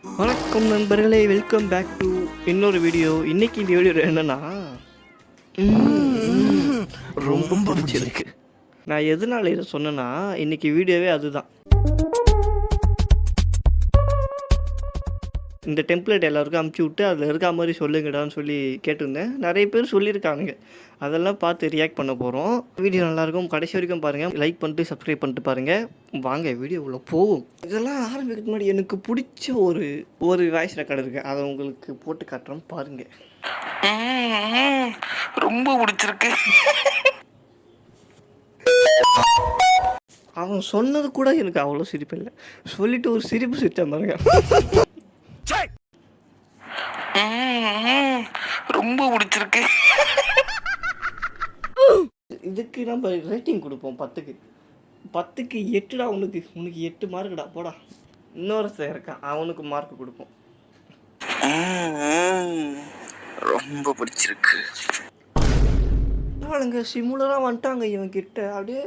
வணக்கம் நண்பர்களே, welcome back to இன்னொரு வீடியோ. இன்னைக்கு இந்த வீடியோ என்னன்னா ரொம்ப பிடிச்சிருக்கு. நான் எதனால இதை சொன்னேன்னா, இன்னைக்கு வீடியோவே அதுதான். இந்த டெம்ப்ளேட் எல்லாருக்கும் அமுச்சு விட்டு அதில் இருக்கா மாதிரி சொல்லுங்கடான்னு சொல்லி கேட்டிருந்தேன். நிறைய பேர் சொல்லியிருக்கானுங்க. அதெல்லாம் பார்த்து ரியாக்ட் பண்ண போகிறோம். வீடியோ நல்லாயிருக்கும், கடைசி வரைக்கும் பாருங்கள். லைக் பண்ணிட்டு சப்ஸ்கிரைப் பண்ணிட்டு பாருங்கள். வாங்க வீடியோக்குள்ளே போவோம். இதெல்லாம் ஆரம்பிக்கிறதுக்கு முன்னாடி எனக்கு பிடிச்ச ஒரு வாய்ஸ் ரெக்கார்டு இருக்குது, அதை உங்களுக்கு போட்டு காட்டுறோம் பாருங்கள். ரொம்ப பிடிச்சிருக்கு. அவன் சொன்னது கூட எனக்கு அவ்வளோ சிரிப்பு இல்லை, சொல்லிட்டு ஒரு சிரிப்பு சிரிச்சா பாருங்க. ரொம்ப பிடிச்சிருக்கு. இதுக்கு நம்ம ரேட்டிங் கொடுப்போம் 10க்கு 8டா. உனக்கு 8 மார்க்குடா போடா. இன்னொருத்தன் இருக்கான், அவனுக்கு மார்க் கொடுப்போம். ரொம்ப பிடிச்சிருக்கு. அவனுங்க சிமுலராக வந்துட்டாங்க இவன்கிட்ட. அப்படியே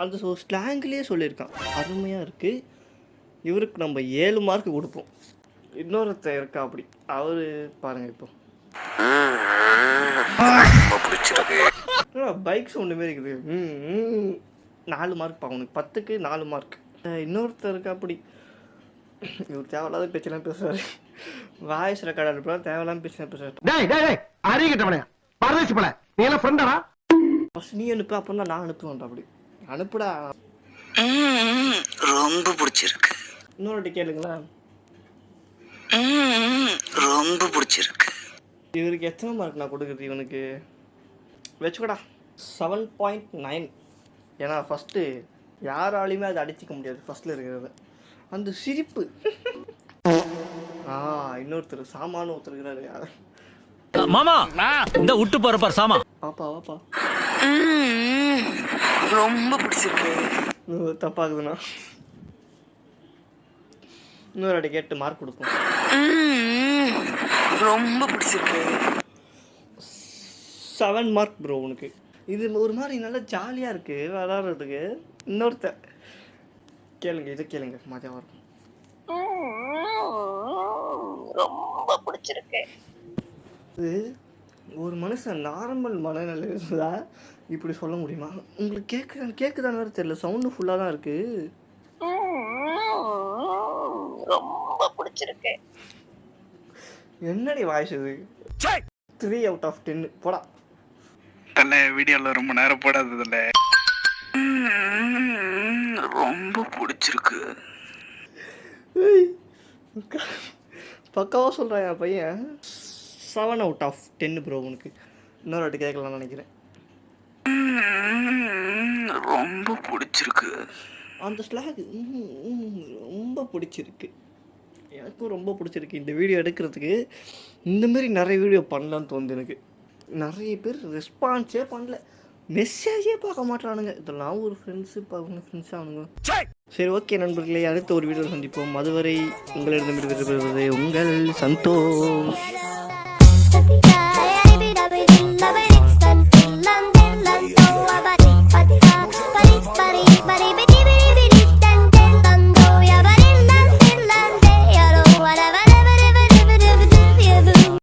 அந்த ஸ்லாங்லேயே சொல்லியிருக்கான், அருமையாக இருக்குது. இவருக்கு நம்ம 7 மார்க் கொடுப்போம். இன்னொருத்தர் இருக்கா அப்படி, அவர் பாருங்கள். இப்போ பைக் சவுண்டு மாரி இருக்குது. 4 மார்க் அவனுக்கு, 10க்கு 4 மார்க். இன்னொருத்தர் இருக்கா அப்படி, இவர் தேவையில்லாத பேச்செல்லாம் பேசுவார். வாய்ஸ் ரெக்கார்ட் அனுப்புறா, தேவையில்லாம பேச்செல்லாம் பேசுவார். நீ அனுப்பு, அப்புறம் தான் நான் அனுப்புவேன்டா. அப்படி அனுப்புடா. ரொம்ப பிடிச்சிருக்கு. இன்னொரு கேளுங்களா, ரொம்ப பிடிச்சிருக்கு. இவருக்கு எத்தனை மார்க் நான் கொடுக்குறது? இவனுக்கு வச்சுக்கடா 7.9. ஏன்னா ஃபஸ்ட்டு யாராலையுமே அதை அடிச்சிக்க முடியாது, ஃபஸ்ட்டில் இருக்கிறது. அந்த சிரிப்பு. இன்னொருத்தர் சாமானு ஒருத்தர் இருக்கிறாரு. மாமா இந்த விட்டு போற சாமா. பாப்பா வாப்பா. ரொம்ப பிடிச்சிருக்கு. தப்பாகுதுண்ணா. இன்னொரு அடி கேட்டு மார்க் கொடுப்போம். ரொம்ப பிடிச்சிருக்கு. 7 மார்க் ப்ரோ உனக்கு. இது ஒரு மாதிரி நல்லா ஜாலியாக இருக்குது விளாட்றதுக்கு. இன்னொருத்தர் கேளுங்க, இதை கேளுங்க, மஜாவாக இருக்கும். ரொம்ப பிடிச்சிருக்கு. இது ஒரு மனுஷன் நார்மல் மனநிலை இருந்தால் இப்படி சொல்ல முடியுமா? உங்களுக்கு கேட்குதான்னு வேறு தெரியல, சவுண்டு ஃபுல்லாக தான் இருக்குது. ரொம்ப பிடிச்சிருக்கு. என்னடி வாய்ஸ் இது? 3 out of 10 போடா. தலை வீடியோவில் ரொம்ப நேரம் போடாததில்ல. ரொம்ப பிடிச்சிருக்கு. பக்காவாக சொல்கிறான் என் பையன். 7 out of 10 ப்ரோ உனக்கு. இன்னொரு வாட்டி கேட்கலான்னு நினைக்கிறேன். ரொம்ப பிடிச்சிருக்கு. அந்த ஸ்லாக் ரொம்ப பிடிச்சிருக்கு. எனக்கும் ரொம்ப பிடிச்சிருக்கு. இந்த வீடியோ எடுக்கிறதுக்கு இந்தமாரி நிறைய வீடியோ பண்ணலான்னு தோணுது எனக்கு. நிறைய பேர் ரெஸ்பான்ஸே பண்ணல, மெசேஜே பார்க்க மாட்டானுங்க. இதெல்லாம் ஒரு ஃப்ரெண்ட்ஸு அவங்க ஃப்ரெண்ட்ஸாக ஆனுங்க. சரி, ஓகே நண்பர்களே, அடுத்த ஒரு வீடியோ சந்திப்போம். அதுவரை உங்களிடம் விடைபெறுவது உங்கள் சந்தோஷ்.